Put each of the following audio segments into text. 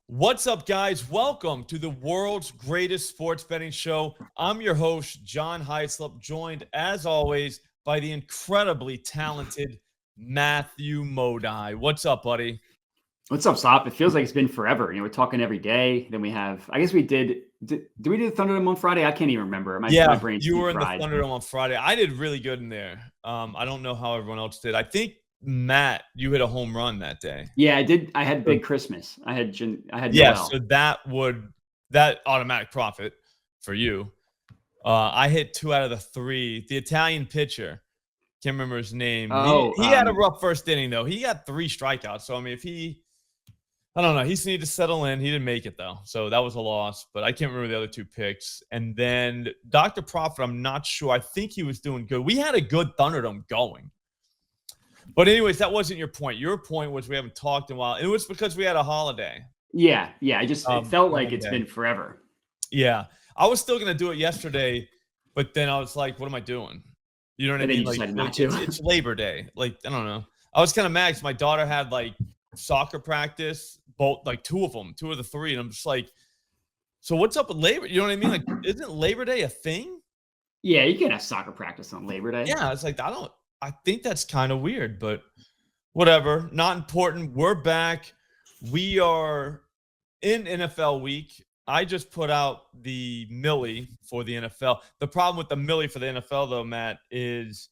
What's up, guys? Welcome to the world's greatest sports betting show. I'm your host, John Heislop, joined as always by the incredibly talented Matthew Modi. What's up, buddy? What's up, Slop? It feels like it's been forever. We're talking every day. Then we have, I guess we did we do the Thunderdome on Friday? I can't even remember. My brain's you deep were in the fried. Thunderdome on Friday. I did really good in there. I don't know how everyone else did. I think, Matt, you hit a home run that day. Yeah, I did. I had big Christmas. I had Yeah, Noel. so that automatic profit for you. I hit 2 out of the 3. The Italian pitcher, can't remember his name. He had a rough first inning though. He got 3 strikeouts. So I mean, I don't know. He needed to settle in. He didn't make it though, so that was a loss. But I can't remember the other 2 picks. And then Dr. Profit, I'm not sure. I think he was doing good. We had a good Thunderdome going. But anyways, that wasn't your point. Your point was we haven't talked in a while. It was because we had a holiday. Yeah. It felt like it's Monday. been forever. Yeah. I was still going to do it yesterday, but then I was like, what am I doing? You know what I mean? It's Labor Day. Like, I don't know. I was kind of mad because my daughter had like soccer practice, both like 2 of them, 2 of the 3. And I'm just like, so what's up with Labor? You know what I mean? Like, isn't Labor Day a thing? Yeah, you can have soccer practice on Labor Day. Yeah. It's like, I think that's kind of weird, but whatever. Not important. We're back. We are in NFL week. I just put out the Millie for the NFL. The problem with the Millie for the NFL, though, Matt, is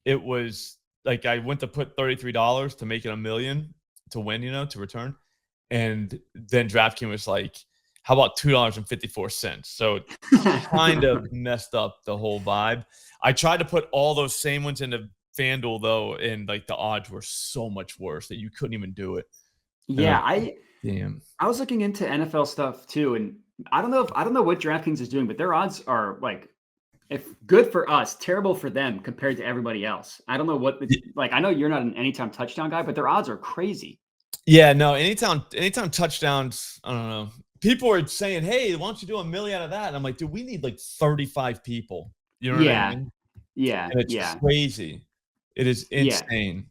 it was like I went to put $33 to make it $1 million to win, to return. And then DraftKings was like, how about $2.54? So kind of messed up the whole vibe. I tried to put all those same ones into FanDuel, though, and like the odds were so much worse that you couldn't even do it. Yeah, I was looking into NFL stuff too, and I don't know what DraftKings is doing, but their odds are like, if good for us, terrible for them compared to everybody else. I don't know what I know you're not an anytime touchdown guy, but their odds are crazy. Yeah, no, anytime touchdowns, I don't know. People are saying, hey, why don't you do $1 million out of that? And I'm like, dude, we need like 35 people. You know what I mean? Yeah. And it's crazy. It is insane.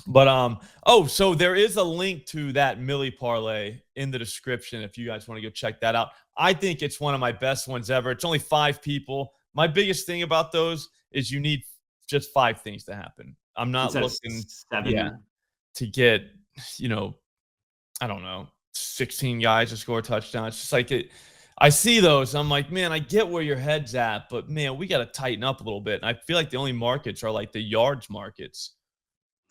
But so there is a link to that Millie parlay in the description if you guys want to go check that out. I think it's one of my best ones ever. It's only 5 people. My biggest thing about those is you need just 5 things to happen. I'm not looking 7. To get, I don't know, 16 guys to score a touchdown. It's just like I see those. I'm like, man, I get where your head's at, but man, we got to tighten up a little bit. And I feel like the only markets are like the yards markets.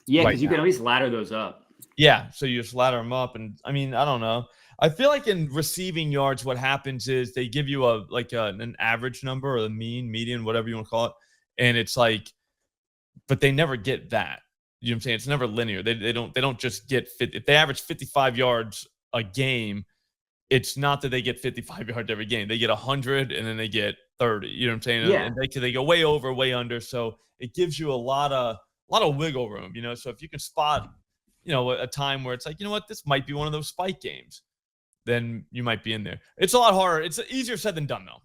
Yeah, because you can at least ladder those up. Yeah, so you just ladder them up. And I mean, I don't know. I feel like in receiving yards, what happens is they give you an average number or the median, whatever you want to call it. And it's like, but they never get that. You know what I'm saying? It's never linear. They don't just get fit. If they average 55 yards a game, it's not that they get 55 yards every game. They get 100 and then they get 30. You know what I'm saying? Yeah. And they go way over, way under. So it gives you a lot of wiggle room, So if you can spot, a time where it's like, you know what, this might be one of those spike games, then you might be in there. It's a lot harder. It's easier said than done, though.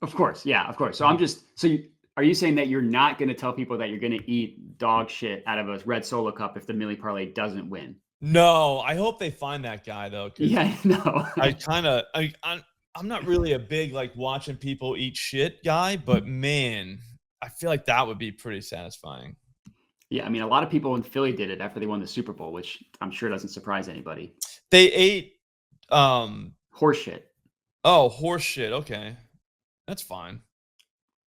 Of course. Yeah, of course. So are you saying that you're not going to tell people that you're going to eat dog shit out of a red solo cup if the Millie parlay doesn't win? No, I hope they find that guy though. Yeah, no. I'm not really a big like watching people eat shit guy, but man, I feel like that would be pretty satisfying. Yeah, I mean, a lot of people in Philly did it after they won the Super Bowl, which I'm sure doesn't surprise anybody. They ate horse shit. Oh, horse shit. Okay, that's fine.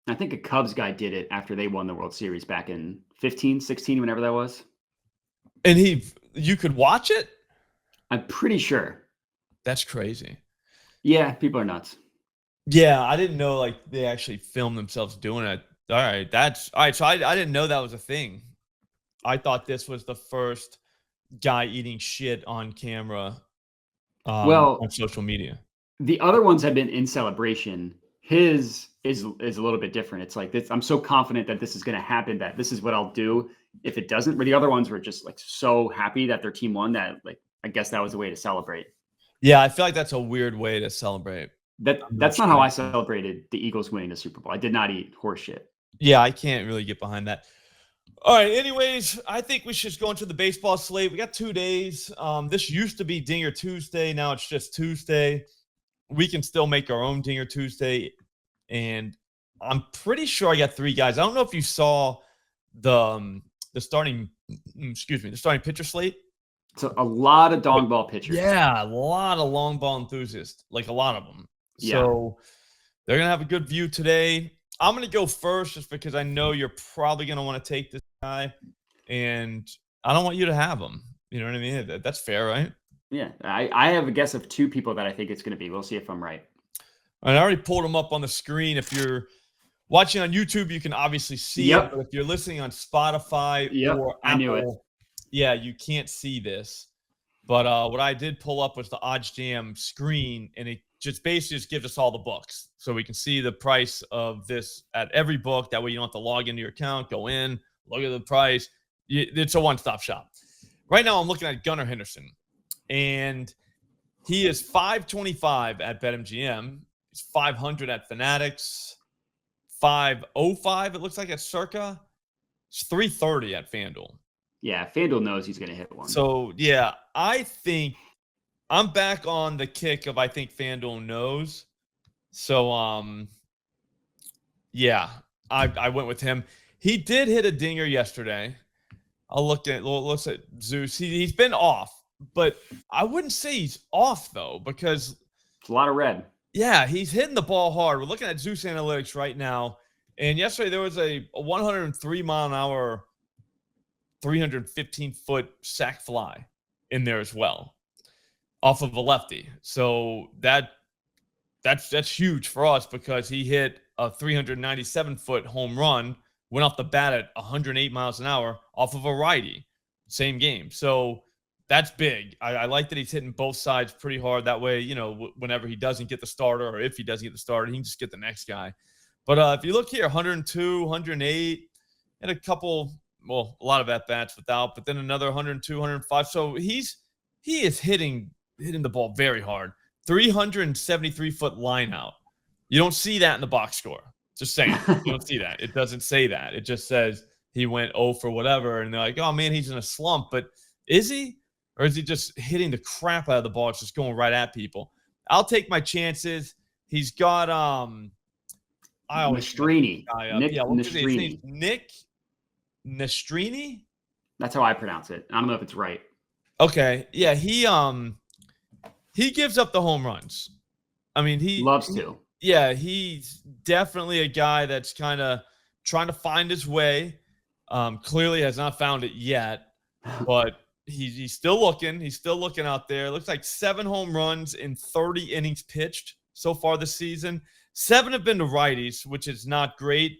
I think a Cubs guy did it after they won the World Series back in 15, 16, whenever that was. And you could watch it? I'm pretty sure. That's crazy. Yeah, people are nuts. Yeah, I didn't know like they actually filmed themselves doing it. All right. So I didn't know that was a thing. I thought this was the first guy eating shit on camera on social media. The other ones have been in celebration. His is a little bit different. It's like this. I'm so confident that this is going to happen, that this is what I'll do if it doesn't. Where the other ones were just like so happy that their team won that like I guess that was a way to celebrate. Yeah, I feel like that's a weird way to celebrate. That's not how I celebrated the Eagles winning the Super Bowl. I did not eat horse shit. Yeah, I can't really get behind that. All right. Anyways, I think we should go into the baseball slate. We got 2 days. This used to be Dinger Tuesday. Now it's just Tuesday. We can still make our own Dinger Tuesday. And I'm pretty sure I got 3 guys. I don't know if you saw the starting pitcher slate. So a lot of dog ball pitchers. Yeah, a lot of long ball enthusiasts, like a lot of them. Yeah. So they're going to have a good view today. I'm going to go first just because I know you're probably going to want to take this guy, and I don't want you to have him. You know what I mean? That's fair, right? Yeah. I have a guess of 2 people that I think it's going to be. We'll see if I'm right. I already pulled them up on the screen. If you're watching on YouTube, you can obviously see it. But if you're listening on Spotify or Apple, I knew it. Yeah, you can't see this. But what I did pull up was the Odds Jam screen, and it just basically gives us all the books. So we can see the price of this at every book. That way you don't have to log into your account, go in, look at the price. It's a one-stop shop. Right now I'm looking at Gunnar Henderson, and he is 525 at BetMGM. He's 500 at Fanatics, 505 it looks like at Circa. It's 330 at FanDuel. Yeah, FanDuel knows he's going to hit one. So, yeah, I think I'm back on the kick of I think FanDuel knows. So, yeah, I went with him. He did hit a dinger yesterday. Let's at Zeus. He's been off, but I wouldn't say he's off, though, because it's a lot of red. Yeah, he's hitting the ball hard. We're looking at Zeus Analytics right now. And yesterday there was a 103-mile-an-hour 315-foot sac fly in there as well, off of a lefty. So that's huge for us because he hit a 397-foot home run, went off the bat at 108 miles an hour off of a righty, same game. So that's big. I like that he's hitting both sides pretty hard. That way, whenever he doesn't get the starter, or if he doesn't get the starter, he can just get the next guy. But if you look here, 102, 108, and a lot of at-bats without, but then another 102, 105. So he is hitting the ball very hard. 373-foot line out. You don't see that in the box score. Just saying. You don't see that. It doesn't say that. It just says he went 0 for whatever, and they're like, oh, man, he's in a slump. But is he? Or is he just hitting the crap out of the ball? It's just going right at people. I'll take my chances. He's got Nastrini. Nick Nastrini. Nick Nastrini? That's how I pronounce it. I don't know if it's right. Okay. Yeah, he gives up the home runs. I mean, he loves to. Yeah, he's definitely a guy that's kind of trying to find his way. Clearly has not found it yet, but he's still looking. He's still looking out there. It looks like 7 home runs in 30 innings pitched so far this season. 7 have been to righties, which is not great.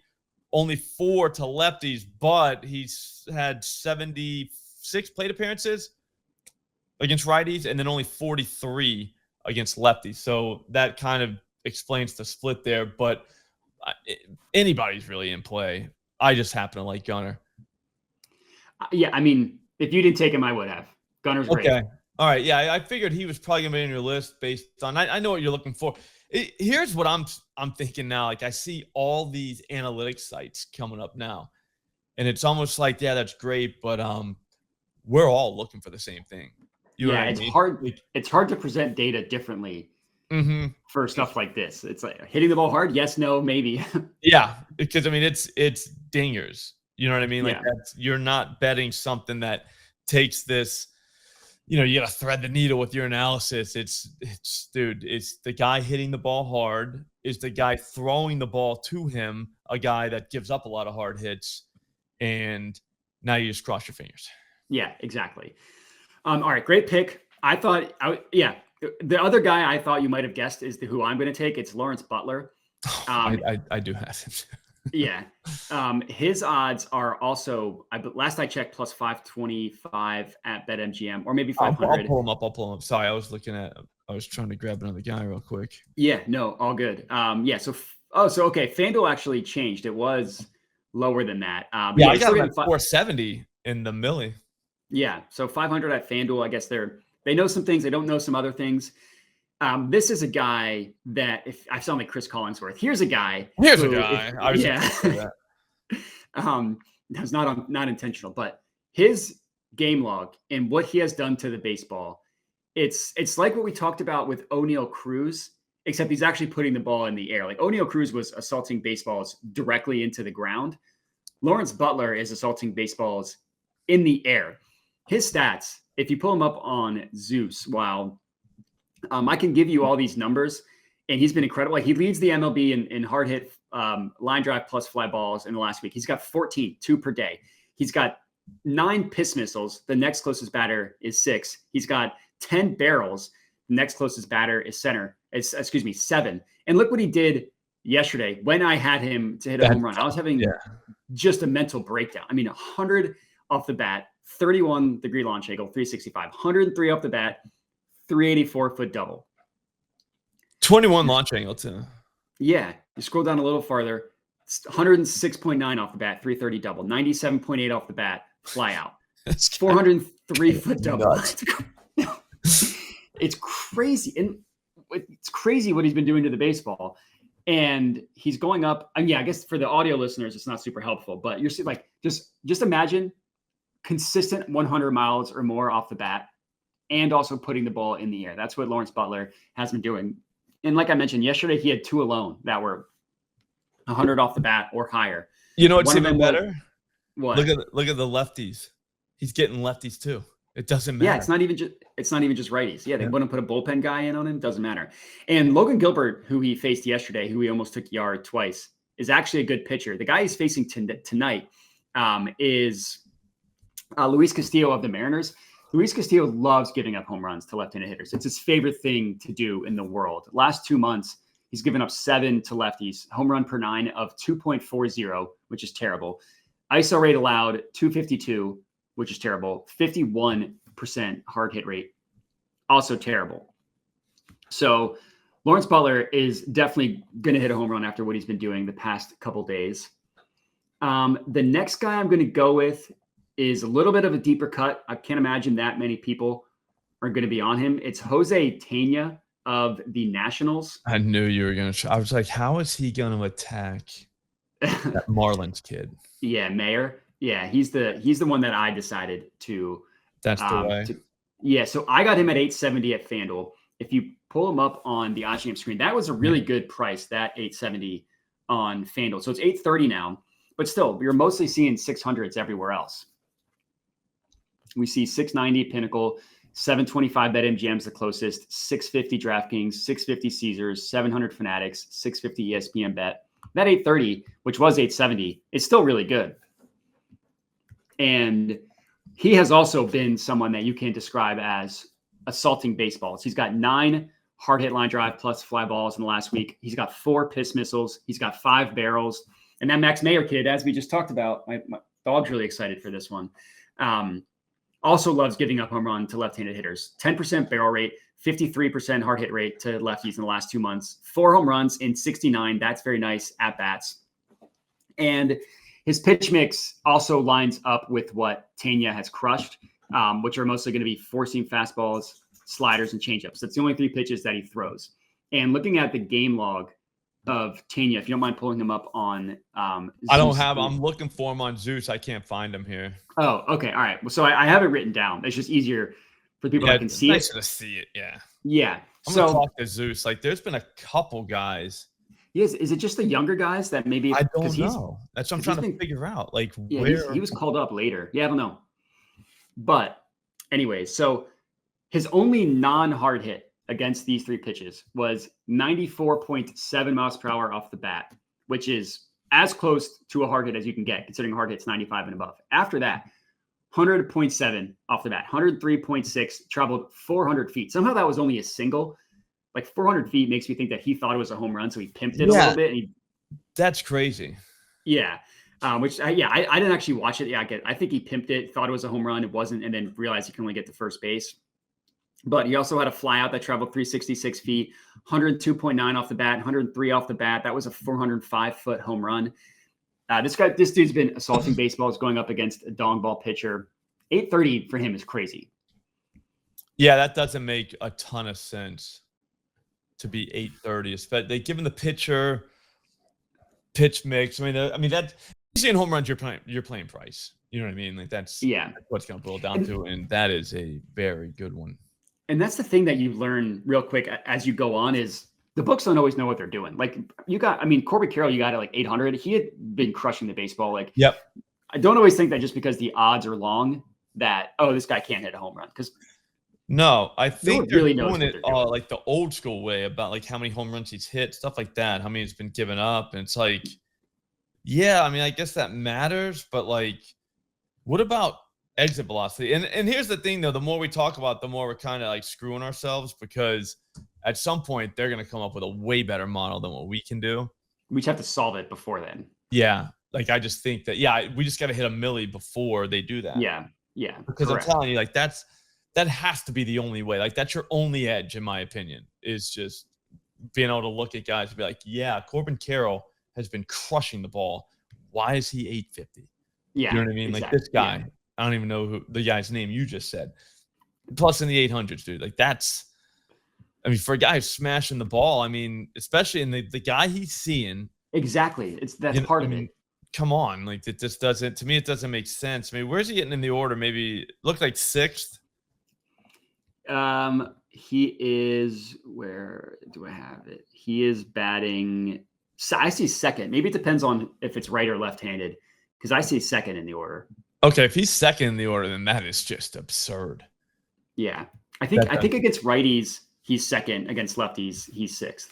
Only 4 to lefties, but he's had 76 plate appearances against righties and then only 43 against lefties. So that kind of explains the split there. But anybody's really in play. I just happen to like Gunnar. Yeah, I mean, if you didn't take him, I would have. Gunnar's great. Okay. All right. Yeah, I figured he was probably going to be on your list based on – I know what you're looking for. Here's what I'm thinking now. Like, I see all these analytics sites coming up now, and it's almost like, yeah, that's great, but we're all looking for the same thing. It's hard to present data differently for stuff like this. It's like hitting the ball hard, yes, no, maybe. Yeah, because I mean, it's dingers. You know what I mean? Like, Yeah. you're not betting something that takes this. You got to thread the needle with your analysis. It's the guy hitting the ball hard, is the guy throwing the ball to him, a guy that gives up a lot of hard hits, and now you just cross your fingers. Yeah, exactly. All right, great pick. The other guy I thought you might have guessed is who I'm going to take. It's Lawrence Butler. I do have him. Yeah. His odds are also, last I checked, plus 525 at BetMGM, or maybe 500. I'll pull him up. Sorry, I was trying to grab another guy real quick. Yeah, no, all good. Okay. FanDuel actually changed. It was lower than that. I got him at 470 in the milli. Yeah. So 500 at FanDuel. I guess they know some things. They don't know some other things. This is a guy that, if I sound like Chris Collinsworth, here's a guy. I was that's not intentional, but his game log and what he has done to the baseball, it's like what we talked about with O'Neal Cruz, except he's actually putting the ball in the air. Like O'Neal Cruz was assaulting baseballs directly into the ground. Lawrence Butler is assaulting baseballs in the air. His stats, if you pull him up on Zeus, wow, I can give you all these numbers, and he's been incredible. Like he leads the MLB in hard hit line drive plus fly balls in the last week. He's got 14, 2 per day. He's got 9 piss missiles. The next closest batter is 6. He's got 10 barrels. The next closest batter is 7. And look what he did yesterday when I had him to hit a home run. I was having just a mental breakdown. I mean, 100 off the bat, 31-degree launch angle, 365, 103 off the bat, 384-foot double. 21 launch angle too. Yeah. You scroll down a little farther, 106.9 off the bat, 330 double, 97.8 off the bat, fly out. 403-foot double. It's crazy. And it's crazy what he's been doing to the baseball. And he's going up. And yeah, I guess for the audio listeners, it's not super helpful, but you're like, just imagine consistent 100 miles or more off the bat and also putting the ball in the air. That's what Lawrence Butler has been doing. And like I mentioned yesterday, he had 2 alone that were 100 off the bat or higher. You know what's even better? What? Look at the lefties. He's getting lefties too. It doesn't matter. Yeah, it's not even just righties. Yeah, they want to put a bullpen guy in on him. Doesn't matter. And Logan Gilbert, who he faced yesterday, who he almost took yard twice, is actually a good pitcher. The guy he's facing tonight is Luis Castillo of the Mariners. Luis Castillo loves giving up home runs to left-handed hitters. It's his favorite thing to do in the world. Last 2 months, he's given up 7 to lefties, home run per 9 of 2.40, which is terrible. ISO rate allowed 252, which is terrible. 51% hard hit rate, also terrible. So Lawrence Butler is definitely going to hit a home run after what he's been doing the past couple days. The next guy I'm going to go with is a little bit of a deeper cut. I can't imagine that many people are going to be on him. It's Jose Tena of the Nationals. I knew you were going to. I was like, how is he going to attack that Marlins kid? Yeah, Mayer. Yeah, he's the one that I decided to. That's the way. So I got him at 870 at FanDuel. If you pull him up on the IGM screen, that was a really good price, that 870 on FanDuel. So it's 830 now, but still, you're mostly seeing 600s everywhere else. We see 690 Pinnacle, 725 BetMGM's the closest, 650 DraftKings, 650 Caesars, 700 Fanatics, 650 ESPN Bet. That 830, which was 870, is still really good. And he has also been someone that you can describe as assaulting baseballs. He's got 9 hard hit line drive plus fly balls in the last week. He's got 4 piss missiles. He's got 5 barrels. And that Max Mayer kid, as we just talked about, my dog's really excited for this one. Also loves giving up home run to left-handed hitters. 10% barrel rate, 53% hard hit rate to lefties in the last 2 months. 4 home runs in 69. That's very nice at bats. And his pitch mix also lines up with what Tena has crushed, which are mostly going to be four-seam fastballs, sliders, and changeups. That's the only 3 pitches that he throws. And looking at the game log of Tena, if you don't mind pulling him up on Zeus. I'm looking for him on Zeus. I can't find him here. Oh, okay. All right. Well, so I have it written down. It's just easier for people that can see it. To see it. Yeah. Yeah. I'm going to talk to Zeus. Like, there's been a couple guys. Yes. Is it just the younger guys that maybe? I don't know. That's what I'm trying to figure out. Like, where he was called up later. Yeah, I don't know. But anyway, so his only non-hard hit against these 3 pitches was 94.7 miles per hour off the bat, which is as close to a hard hit as you can get, considering hard hit's 95 and above. After that, 100.7 off the bat, 103.6, traveled 400 feet. Somehow that was only a single. Like 400 feet makes me think that he thought it was a home run, so he pimped it a little bit. And that's crazy. Yeah. I didn't actually watch it. Yeah, I think he pimped it, thought it was a home run. It wasn't, and then realized he can only get to first base. But he also had a fly out that traveled 366 feet, 102.9 off the bat, 103 off the bat. That was a 405-foot home run. This dude's been assaulting baseballs going up against a dong ball pitcher. 830 for him is crazy. Yeah, that doesn't make a ton of sense to be 830. Given the pitcher pitch mix. I mean that in home runs, you're playing price. You know what I mean? Like that's what's going to boil down to, and that is a very good one. And that's the thing that you learn real quick as you go on is the books don't always know what they're doing. Like Corbin Carroll, you got at like 800. He had been crushing the baseball. Like, yep. I don't always think that just because the odds are long that, oh, this guy can't hit a home run. Because no, I think they're really doing it like the old school way about like how many home runs he's hit, stuff like that, how many he's been given up. And it's like, yeah, I mean, I guess that matters, but like, what about exit velocity? And here's the thing, though, the more we talk about, the more we're kind of like screwing ourselves, because at some point they're going to come up with a way better model than what we can do. We just have to solve it before then. Yeah. Like, I just think that, we just got to hit a milli before they do that. Yeah. Yeah. Because correct. I'm telling you, like, that has to be the only way. Like, that's your only edge, in my opinion, is just being able to look at guys and be like, yeah, Corbin Carroll has been crushing the ball. Why is he 850? Yeah. You know what I mean? Exactly. Like, this guy, I don't even know who the guy's name you just said. Plus in the 800s, dude. Like, that's, I mean, for a guy who's smashing the ball, I mean, especially in the guy he's seeing. Exactly. That's part of it. Come on. Like, it just doesn't, to me, it doesn't make sense. I mean, where's he getting in the order? Maybe look like 6th. He is, where do I have it? He is batting, I see 2nd. Maybe it depends on if it's right or left-handed, because I see 2nd in the order. Okay, if he's 2nd in the order, then that is just absurd. Yeah. I think against righties, he's 2nd. Against lefties, he's 6th.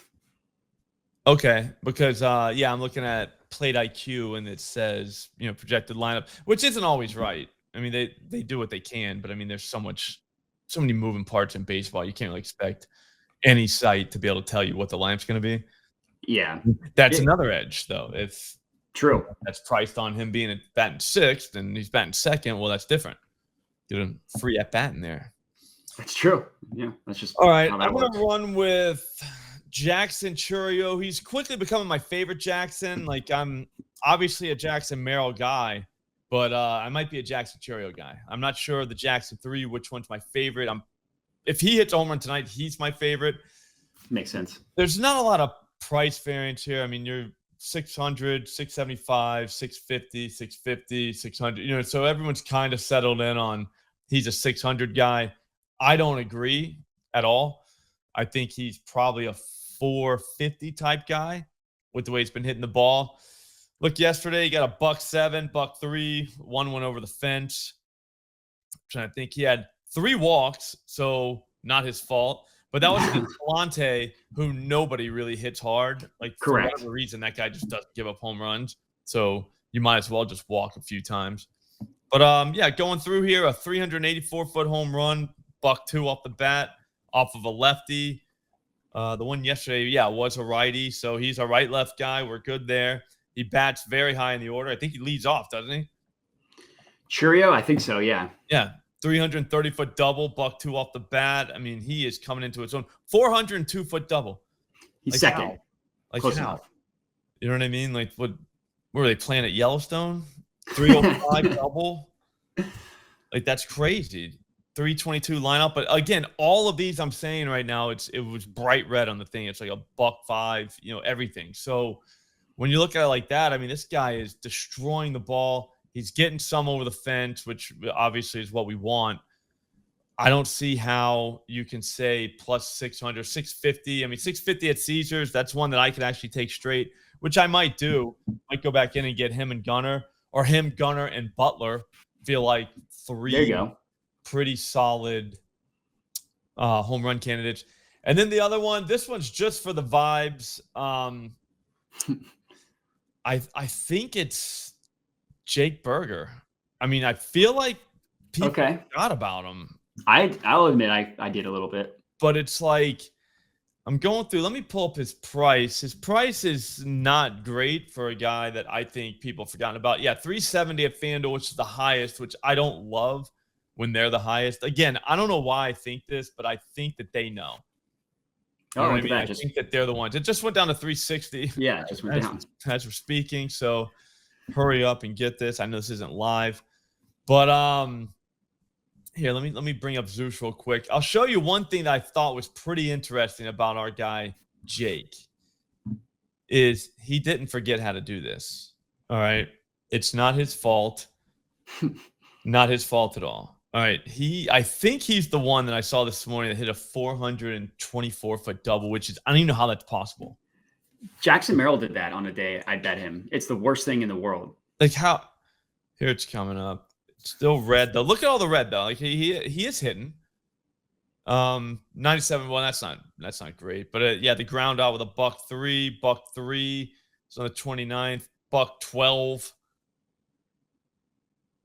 Okay, because I'm looking at plate IQ and it says, projected lineup, which isn't always right. I mean, they do what they can, but I mean, there's so many moving parts in baseball. You can't really expect any site to be able to tell you what the lineup's going to be. Yeah. That's another edge, though. If true, that's priced on him being batting 6th and he's batting 2nd, well, that's different. Get a free at bat in there. That's true. Yeah, that's just all right. I'm going to run with Jackson Chourio. He's quickly becoming my favorite Jackson. Like, I'm obviously a Jackson Merrill guy, but I might be a Jackson Chourio guy. I'm not sure the Jackson 3, which one's my favorite. If he hits a home run tonight, he's my favorite. Makes sense. There's not a lot of price variance here. I mean, you're 600, 675, 650, 650, 600. So everyone's kind of settled in on he's a 600 guy. I don't agree at all. I think he's probably a 450 type guy with the way he's been hitting the ball. Look, yesterday he got a $1.7, $1.3, one went over the fence. I'm trying to think. He had 3 walks, so not his fault. But that was against Galante, who nobody really hits hard. Like, for whatever reason, that guy just doesn't give up home runs. So you might as well just walk a few times. But going through here, a 384-foot home run, $1.2 off the bat, off of a lefty. The one yesterday, was a righty. So he's a right-left guy. We're good there. He bats very high in the order. I think he leads off, doesn't he? Chourio, I think so, yeah. Yeah, 330-foot double, $1.2 off the bat. I mean, he is coming into his own. 402-foot double. He's like 2nd. How? Like, close how? enough. You know what I mean? Like, what were they playing at Yellowstone? 305 double. Like, that's crazy. 322 lineup. But again, all of these I'm saying right now, it was bright red on the thing. It's like a $1.5, everything. So when you look at it like that, I mean, this guy is destroying the ball. He's getting some over the fence, which obviously is what we want. I don't see how you can say plus 600, 650. I mean, 650 at Caesars, that's one that I could actually take straight, which I might do. Might go back in and get him and Gunnar, or him, Gunnar, and Butler. Feel like 3 there you go. Pretty solid home run candidates. And then the other one, this one's just for the vibes. I think it's Jake Berger. I mean, I feel like people forgot about him. I'll admit I did a little bit. But it's like, I'm going through, let me pull up his price. His price is not great for a guy that I think people have forgotten about. Yeah, 370 at FanDuel, which is the highest, which I don't love when they're the highest. Again, I don't know why I think this, but I think that they know. You know what I mean? I think that they're the ones. It just went down to 360. Yeah, it just went down. As we're speaking, so hurry up and get this. I know this isn't live, but here, let me bring up Zeus real quick. I'll show you one thing that I thought was pretty interesting about our guy Jake. Is he didn't forget how to do this. All right, It's not his fault. Not his fault at all. All right. I think he's the one that I saw this morning that hit a 424-foot double, which is, I don't even know how that's possible. Jackson Merrill did that on a day I bet him. It's the worst thing in the world. Like how? Here it's coming up. It's still red though. Look at all the red though. Like he is hitting. 97. Well, that's not great. But yeah, the ground out with a $1.03, $1.03. It's on the 29th, $1.12.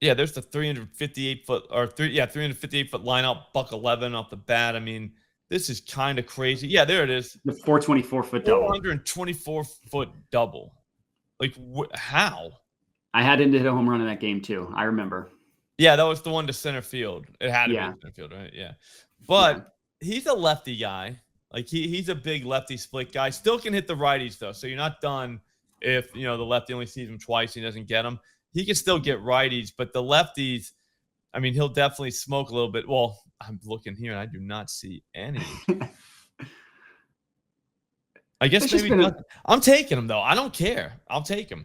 Yeah, there's the 358-foot or 358-foot line out, $1.11 off the bat. I mean, this is kind of crazy. Yeah, there it is. The 424-foot double. 424-foot double. Like how? I had him to hit a home run in that game too. I remember. Yeah, that was the one to center field. It had to be center field, right? Yeah. But he's a lefty guy. Like he's a big lefty split guy. Still can hit the righties though. So you're not done if the lefty only sees him twice, he doesn't get them. He can still get righties, but the lefties, I mean, he'll definitely smoke a little bit. Well, I'm looking here and I do not see any. I guess maybe I'm taking him though. I don't care. I'll take him.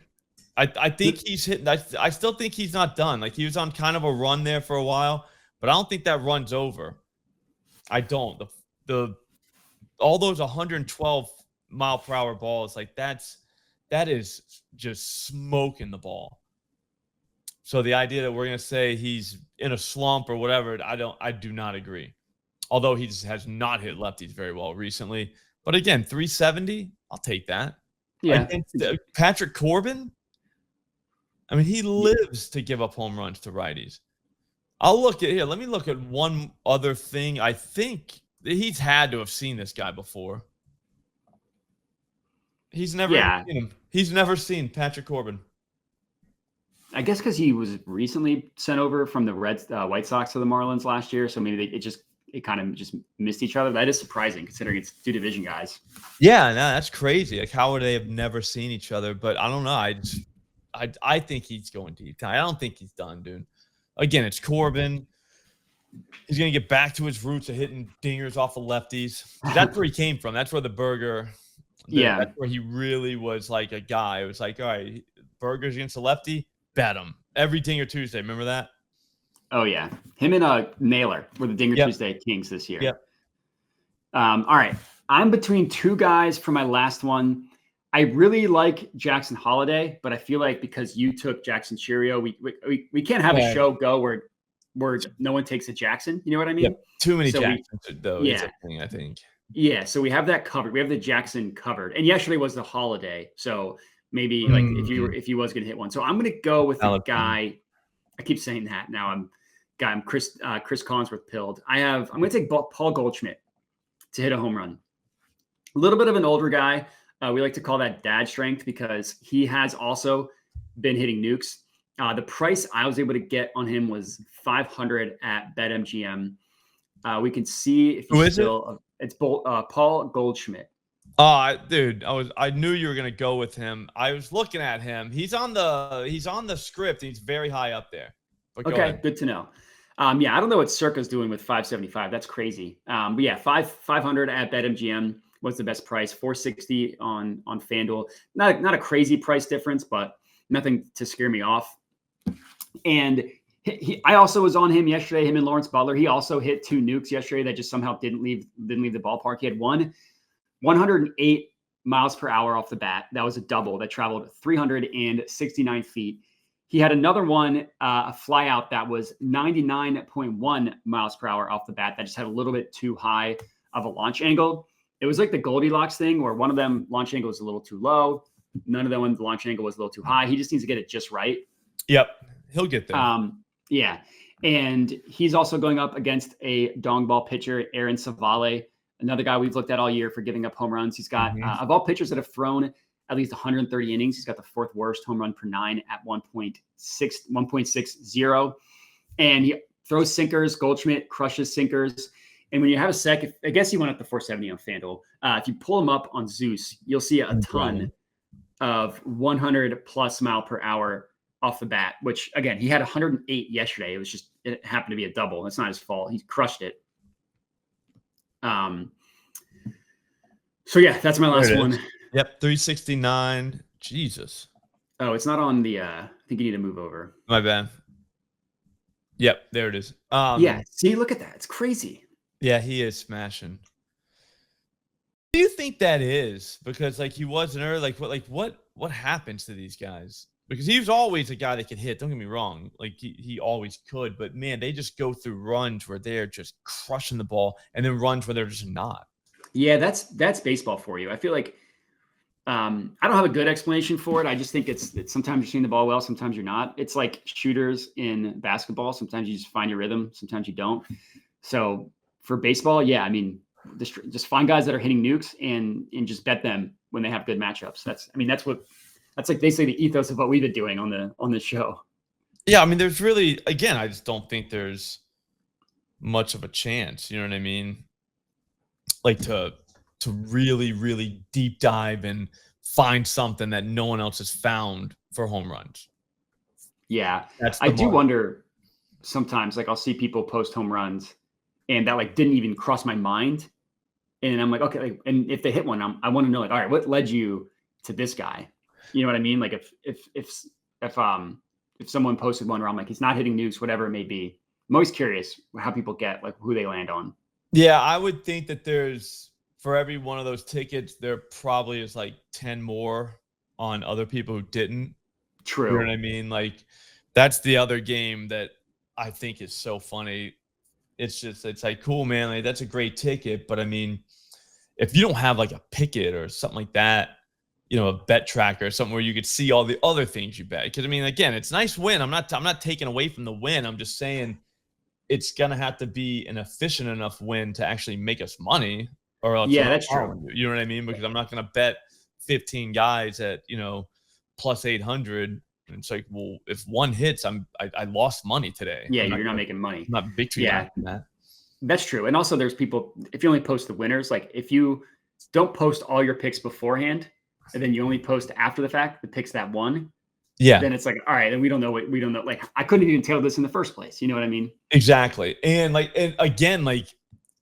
I think he's hitting. I still think he's not done. Like he was on kind of a run there for a while, but I don't think that run's over. I don't. All those 112-mile-per-hour balls, like that is just smoking the ball. So the idea that we're gonna say he's in a slump or whatever, I do not agree. Although he just has not hit lefties very well recently. But again, 370, I'll take that. Yeah. Patrick Corbin, I mean, he lives to give up home runs to righties. Let me look at one other thing. I think he's had to have seen this guy before. He's never seen him. He's never seen Patrick Corbin. I guess because he was recently sent over from the White Sox to the Marlins last year, so maybe it kind of just missed each other. That is surprising considering it's two division guys. Yeah, no, that's crazy. Like, how would they have never seen each other? But I don't know. I think he's going deep. I don't think he's done, dude. Again, it's Corbin. He's gonna get back to his roots of hitting dingers off of lefties. That's where he came from. That's where the Burger. That's where he really was like a guy. It was like, all right, Burger's against a lefty. Bet him every Dinger Tuesday. Remember that? Oh yeah, him and Naylor were the Dinger Tuesday kings this year. Yep. All right, I'm between two guys for my last one. I really like Jackson Holiday, but I feel like because you took Jackson Cheerio, we can't have a show go where no one takes a Jackson. You know what I mean? Yep. Too many Jacksons though. Yeah, is a thing, I think. Yeah, so we have that covered. We have the Jackson covered, and yesterday was the Holiday, so. Maybe like if he was going to hit one. So I'm going to go with a guy. I keep saying that now. I'm Chris Collinsworth pilled. I'm going to take Paul Goldschmidt to hit a home run. A little bit of an older guy. We like to call that dad strength because he has also been hitting nukes. The price I was able to get on him was $500 at BetMGM. We can see if he's still. It's Paul Goldschmidt. Oh, dude, I knew you were gonna go with him. I was looking at him. He's on the script. He's very high up there. Okay, good to know. Yeah, I don't know what Circa's doing with 575. That's crazy. But yeah, 500 at BetMGM was the best price. 460 on FanDuel. Not a crazy price difference, but nothing to scare me off. And I also was on him yesterday. Him and Lawrence Butler. He also hit two nukes yesterday that just somehow didn't leave the ballpark. He had 108 miles per hour off the bat. That was a double that traveled 369 feet. He had another one, a fly out that was 99.1 miles per hour off the bat. That just had a little bit too high of a launch angle. It was like the Goldilocks thing where one of them launch angle was a little too low. None of them, the launch angle was a little too high. He just needs to get it just right. Yep. He'll get there. Yeah. And he's also going up against a dong ball pitcher, Aaron Savale. Another guy we've looked at all year for giving up home runs. He's got, of all pitchers that have thrown at least 130 innings, he's got the fourth worst home run per nine at 1.60. And he throws sinkers. Goldschmidt crushes sinkers. And when you have a sec, I guess he went up to 470 on FanDuel. If you pull him up on Zeus, you'll see a ton of 100 plus mile per hour off the bat, which again, he had 108 yesterday. It happened to be a double. That's not his fault. He crushed it. So yeah, that's my last one. Yep. 369. Jesus. Oh, it's not on the I think you need to move over. My bad. Yep, there it is. Yeah, see, look at that. It's crazy. Yeah, he is smashing. What do you think that is? Because like he wasn't early. What happens to these guys? Because he was always a guy that could hit. Don't get me wrong. Like he always could. But man, they just go through runs where they're just crushing the ball, and then runs where they're just not. Yeah, that's baseball for you. I feel like I don't have a good explanation for it. I just think it's sometimes you're seeing the ball well, sometimes you're not. It's like shooters in basketball. Sometimes you just find your rhythm, sometimes you don't. So for baseball, yeah, I mean, just find guys that are hitting nukes and just bet them when they have good matchups. That's like basically the ethos of what we've been doing on the show. Yeah, I mean, there's really, again, I just don't think there's much of a chance. You know what I mean? Like to really, really deep dive and find something that no one else has found for home runs. Yeah, I do wonder sometimes. Like I'll see people post home runs, and that like didn't even cross my mind. And I'm like, okay, like, and if they hit one, I want to know, like, all right, what led you to this guy? You know what I mean? Like if someone posted one where I'm like, he's not hitting nukes, whatever it may be. I'm always curious how people get like who they land on. Yeah, I would think that there's for every one of those tickets, there probably is like 10 more on other people who didn't. True. You know what I mean? Like that's the other game that I think is so funny. It's like, cool, man. Like that's a great ticket. But I mean, if you don't have like a picket or something like that, you know, a bet tracker or something where you could see all the other things you bet. Because I mean, again, it's nice win. I'm not taking away from the win. I'm just saying it's gonna have to be an efficient enough win to actually make us money. Or else that's true. You know what I mean? Because I'm not gonna bet 15 guys at, you know, plus 800. And it's like, well, if one hits, I lost money today. Yeah, you're not making money. I'm not victory lapping that. That's true. And also there's people, if you only post the winners, like if you don't post all your picks beforehand and then you only post after the fact, the picks that won. Yeah. Then it's like, all right, then we don't know. Like I couldn't even tell this in the first place. You know what I mean? Exactly. And again, like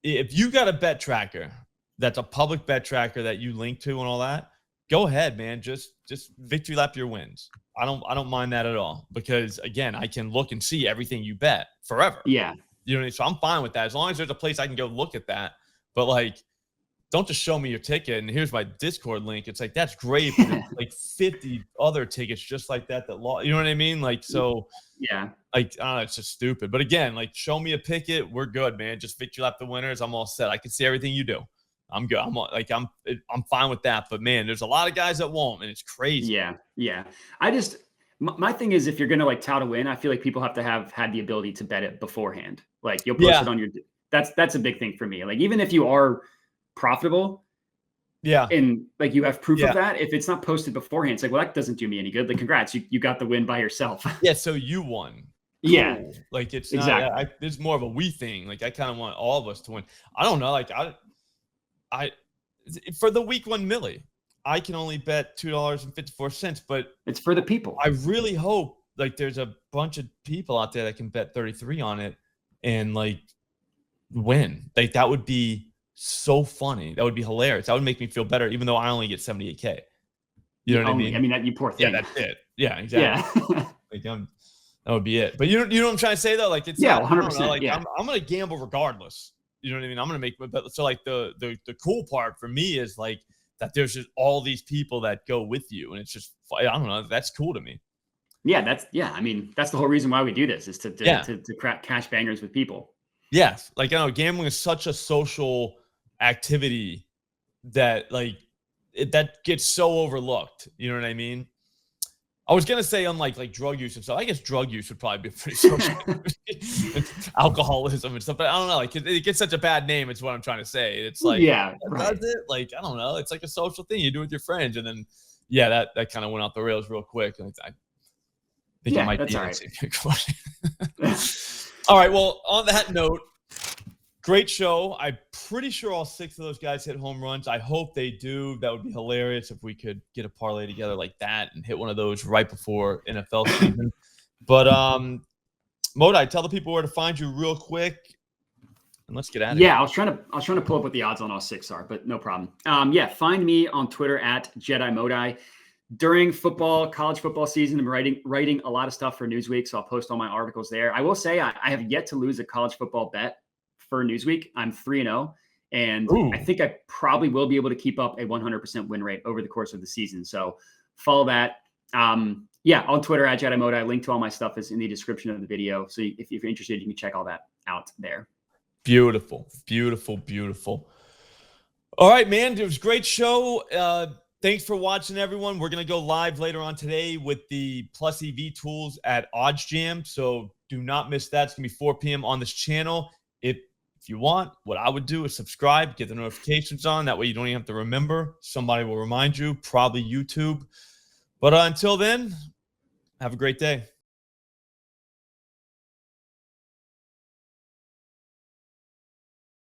if you got a bet tracker, that's a public bet tracker that you link to and all that, go ahead, man. Just victory lap your wins. I don't mind that at all because again, I can look and see everything you bet forever. Yeah. You know what I mean? So I'm fine with that. As long as there's a place I can go look at that. But like, don't just show me your ticket and here's my Discord link. It's like, that's great. But there's like 50 other tickets just like that lost. You know what I mean? Like, so yeah, like, I don't know, it's just stupid. But again, like show me a picket. We're good, man. Just victory lap the winners. I'm all set. I can see everything you do. I'm good. I'm fine with that. But man, there's a lot of guys that won't, and it's crazy. Yeah. My thing is, if you're gonna like tout a win, I feel like people have to have had the ability to bet it beforehand. Like you'll post it on your. That's a big thing for me. Like even if you are profitable, and like you have proof of that, if it's not posted beforehand, it's like, well, that doesn't do me any good. Like, congrats, you got the win by yourself. Yeah, so you won. Cool. Yeah, like it's exactly. Not. It's more of a we thing. Like I kind of want all of us to win. I don't know. Like I for the week one milli, I can only bet $2.54, but it's for the people. I really hope like there's a bunch of people out there that can bet 33 on it and like win. Like that would be so funny. That would be hilarious. That would make me feel better, even though I only get 78K. You know what I mean? I mean that you poor thing. Yeah, that's it. Yeah, exactly. Yeah. Like that would be it. But you know what I'm trying to say though? Like it's 100%. Like I'm gonna gamble regardless. You know what I mean? I'm gonna make. But so like the cool part for me is like that there's just all these people that go with you, and it's just I don't know. That's cool to me. Yeah, I mean, that's the whole reason why we do this is to crack cash bangers with people. Yes, like I know gambling is such a social activity that like that gets so overlooked. You know what I mean? I was gonna say unlike like drug use and stuff. I guess drug use would probably be pretty social. Alcoholism and stuff, but I don't know. Like it gets such a bad name. It's what I'm trying to say. It's like does it? Like I don't know. It's like a social thing you do with your friends, and then that kind of went off the rails real quick. And I think it might be all right. All right. Well, on that note, great show. I'm pretty sure all 6 of those guys hit home runs. I hope they do. That would be hilarious if we could get a parlay together like that and hit one of those right before NFL season. But Modi, tell the people where to find you real quick, and let's get at it. Yeah, I was trying to pull up what the odds on all 6 are, but no problem. Find me on Twitter at Jedi Modi. during college football season, I'm writing a lot of stuff for Newsweek, so I'll post all my articles there. I will say I have yet to lose a college football bet for Newsweek. I'm 3-0, and I think I probably will be able to keep up a 100% win rate over the course of the season. So follow that. Yeah, on Twitter at JediModa. I link to all my stuff is in the description of the video. So if you're interested, you can check all that out there. Beautiful, beautiful, beautiful. All right, man. It was a great show. Thanks for watching, everyone. We're going to go live later on today with the Plus EV tools at Odds Jam. So do not miss that. It's going to be 4 p.m. on this channel. If you want, what I would do is subscribe, get the notifications on. That way you don't even have to remember. Somebody will remind you, probably YouTube. But until then, have a great day.